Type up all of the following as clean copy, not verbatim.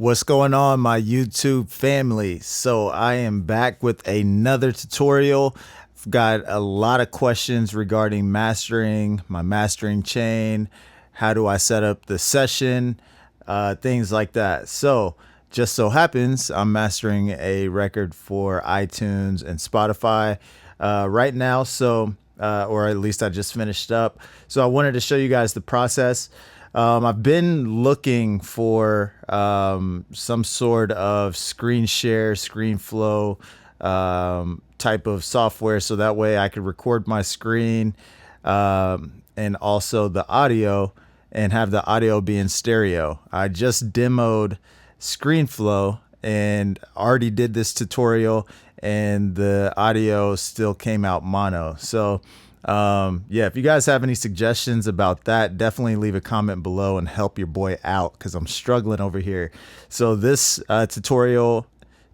What's going on, my YouTube family? So I am back with another tutorial. I've got a lot of questions regarding mastering, my mastering chain, how do I set up the session, things like that. So just so happens I'm mastering a record for iTunes and Spotify right now. So or at least I just finished up. So I wanted to show you guys the process. I've been looking for some sort of screen share, screen flow type of software, so that way I could record my screen and also the audio and have the audio be in stereo. I just demoed ScreenFlow and already did this tutorial, and the audio still came out mono. So yeah, if you guys have any suggestions about that, definitely leave a comment below and help your boy out, because I'm struggling over here. So this tutorial,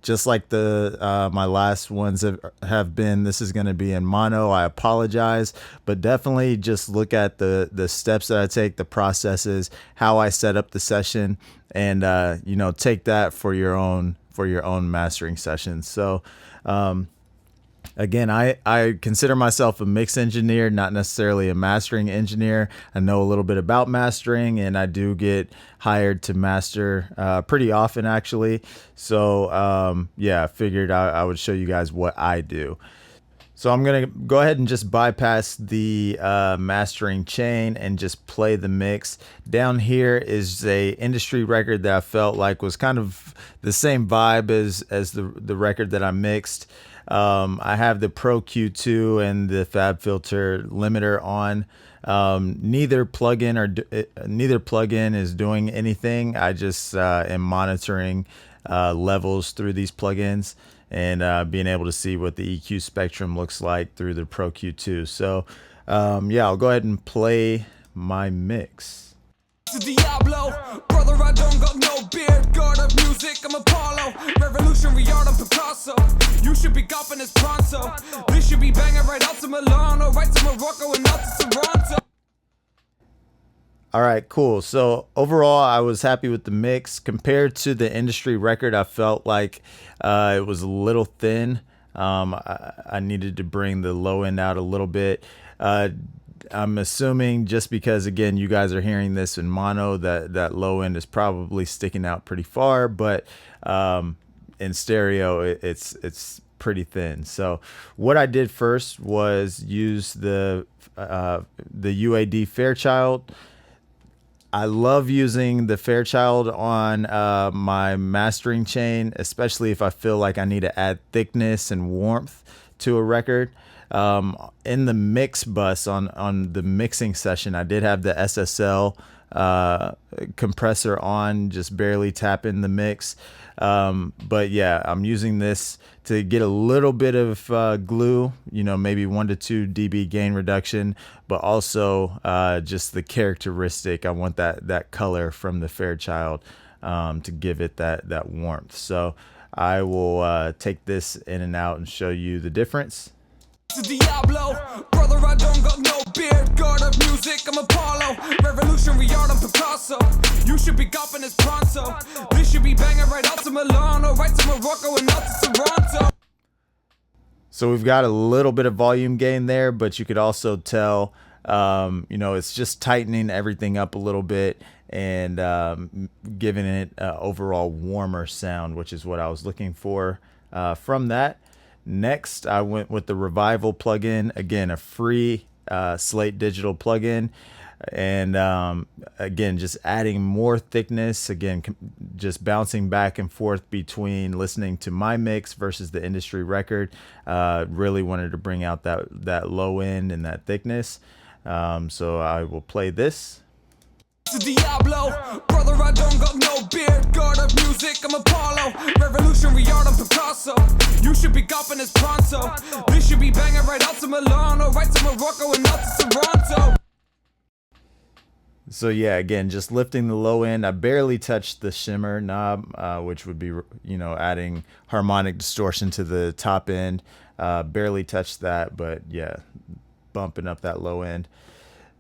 just like the my last ones have been, this is going to be in mono. I apologize, but definitely just look at the steps that I take, the processes, how I set up the session, and you know, take that for your own mastering sessions. So again, I consider myself a mix engineer, not necessarily a mastering engineer. I know a little bit about mastering, and I do get hired to master pretty often, actually. So yeah, I figured I would show you guys what I do. So I'm going to go ahead and just bypass the mastering chain and just play the mix. Down here is a industry record that I felt like was kind of the same vibe as the record that I mixed. I have the Pro Q2 and the FabFilter limiter on. Neither plugin is doing anything. I just am monitoring levels through these plugins and being able to see what the EQ spectrum looks like through the Pro Q2. So yeah, I'll go ahead and play my mix. Diablo, brother, I don't got no beard. God of music, I'm Apollo. Revolutionary art, I'm Picasso. You should be golfing as pronto. This should be banging right out to Milano, right to Morocco, and out to Toronto. All right, cool. So overall, I was happy with the mix. Compared to the industry record, I felt like it was a little thin. I needed to bring the low end out a little bit. I'm assuming just because, again, you guys are hearing this in mono, that low end is probably sticking out pretty far, but in stereo, it's pretty thin. So what I did first was use the UAD Fairchild. I love using the Fairchild on my mastering chain, especially if I feel like I need to add thickness and warmth to a record. In the mix bus on the mixing session, I did have the SSL compressor on, just barely tapping the mix. But yeah, I'm using this to get a little bit of glue, you know, maybe 1 to 2 dB gain reduction, but also just the characteristic. I want that color from the Fairchild to give it that warmth. So I will take this in and out and show you the difference. Diablo, brother, I don't got no beard. God of music, I'm Apollo. Revolutionary art, I'm Picasso. You should be golfing as pronto. This should be banging right out to Milano, right to Morocco, and out to Toronto. So we've got a little bit of volume gain there, but you could also tell, you know, it's just tightening everything up a little bit and giving it overall warmer sound, which is what I was looking for from that. Next, I went with the Revival plugin, again, a free Slate Digital plugin, and again, just adding more thickness, again, just bouncing back and forth between listening to my mix versus the industry record. Really wanted to bring out that low end and that thickness. So I will play this. Diablo, brother, I don't got no beard. God of music, I'm Apollo. Revolutionary art, I'm Picasso. You should be golfing as pronto. This should be banging right out to Milano, right to Morocco, and out to Toronto. So yeah, again, just lifting the low end. I barely touched the shimmer knob, which would be, you know, adding harmonic distortion to the top end. Barely touched that, but yeah, bumping up that low end.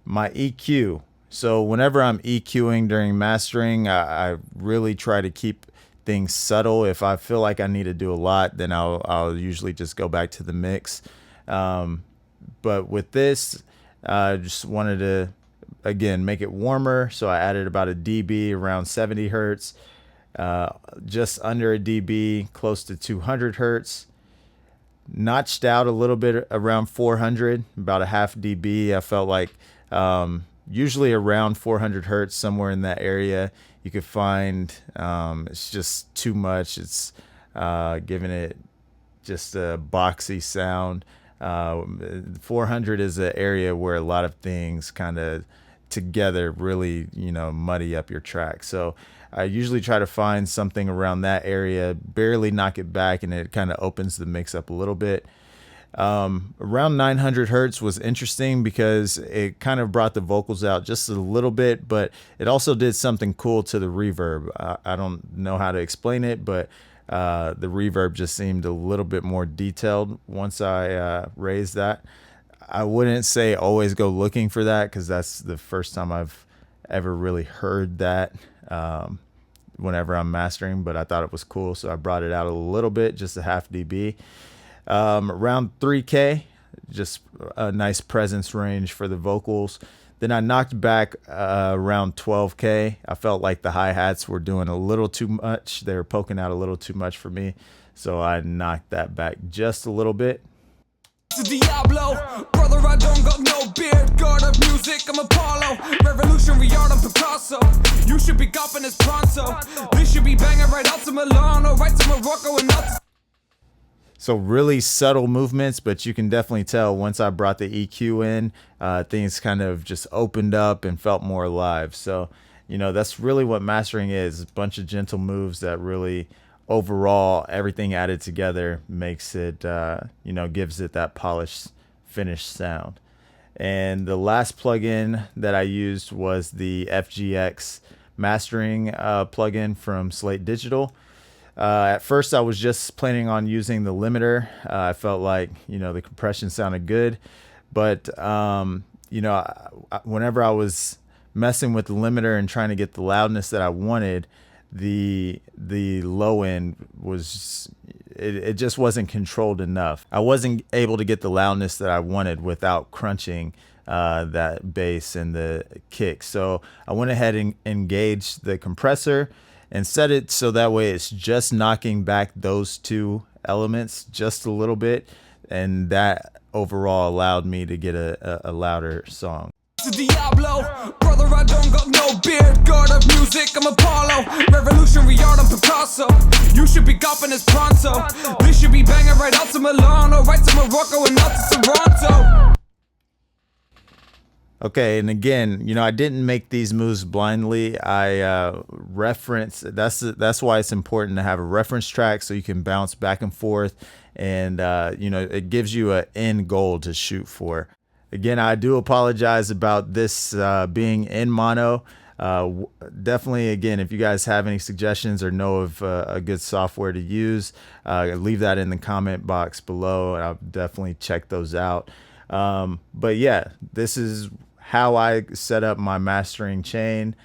My EQ. So whenever I'm EQing during mastering, I really try to keep things subtle. If I feel like I need to do a lot, then I'll usually just go back to the mix. But with this, I just wanted to, again, make it warmer. So I added about a dB, around 70 hertz, just under a dB, close to 200 hertz. Notched out a little bit around 400, about a half dB. I felt like usually around 400 hertz, somewhere in that area, you could find it's just too much. It's giving it just a boxy sound. 400 is an area where a lot of things kind of together really, muddy up your track. So I usually try to find something around that area, barely knock it back, and it kind of opens the mix up a little bit. Around 900 hertz was interesting because it kind of brought the vocals out just a little bit, but it also did something cool to the reverb. I don't know how to explain it, but the reverb just seemed a little bit more detailed once I raised that. I wouldn't say always go looking for that, because that's the first time I've ever really heard that whenever I'm mastering, but I thought it was cool, so I brought it out a little bit, just a half dB. Around 3K, just a nice presence range for the vocals. Then I knocked back around 12K. I felt like the hi-hats were doing a little too much. They were poking out a little too much for me, so I knocked that back just a little bit. Diablo, brother, I don't got no beard. God of music, I'm Apollo. Revolutionary art, I'm Picasso. You should be copping this pronto. This should be banging right out to Milan, or right to Morocco and out to... So really subtle movements, but you can definitely tell once I brought the EQ in, things kind of just opened up and felt more alive. So, that's really what mastering is, a bunch of gentle moves that really, overall, everything added together makes it, gives it that polished, finished sound. And the last plugin that I used was the FGX mastering plugin from Slate Digital. At first, I was just planning on using the limiter. I felt like, the compression sounded good. But, whenever I was messing with the limiter and trying to get the loudness that I wanted, the low end was, it just wasn't controlled enough. I wasn't able to get the loudness that I wanted without crunching that bass and the kick. So I went ahead and engaged the compressor and set it so that way it's just knocking back those two elements just a little bit, and that overall allowed me to get a louder song. Diablo, brother, I don't got no beard. God of music, I'm Apollo. Revolutionary art, I'm Picasso. You should be copping this pronto. This should be banging right out to Milan, or right to Morocco and out to Toronto. Okay, and again, I didn't make these moves blindly. I reference. That's why it's important to have a reference track so you can bounce back and forth, and it gives you an end goal to shoot for. Again, I do apologize about this being in mono. Definitely, again, if you guys have any suggestions or know of a good software to use, leave that in the comment box below, and I'll definitely check those out. But yeah, this is how I set up my mastering chain.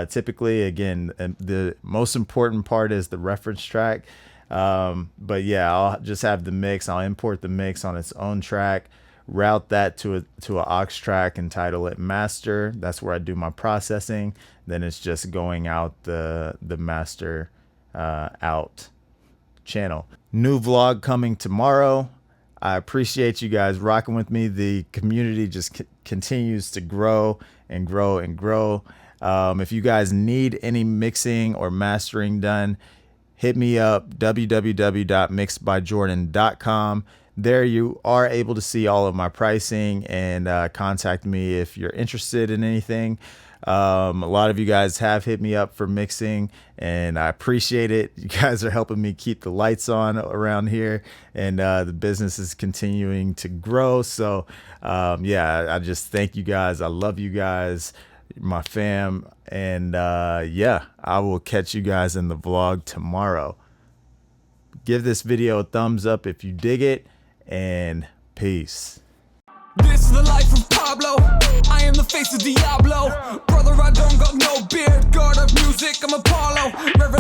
Typically, again, the most important part is the reference track. But yeah, I'll just have the mix. I'll import the mix on its own track, route that to an aux track and title it master. That's where I do my processing. Then it's just going out the master out channel. New vlog coming tomorrow. I appreciate you guys rocking with me. The community just continues to grow and grow and grow. If you guys need any mixing or mastering done, hit me up, www.mixedbyjordan.com. There you are able to see all of my pricing and contact me if you're interested in anything. A lot of you guys have hit me up for mixing, and I appreciate it. You guys are helping me keep the lights on around here, and the business is continuing to grow. So yeah, I just thank you guys. I love you guys, my fam, and yeah, I will catch you guys in the vlog tomorrow. Give this video a thumbs up if you dig it, and peace. This is the life of Pablo. I am the face of Diablo. Brother, I don't got no beard. God of music, I'm Apollo.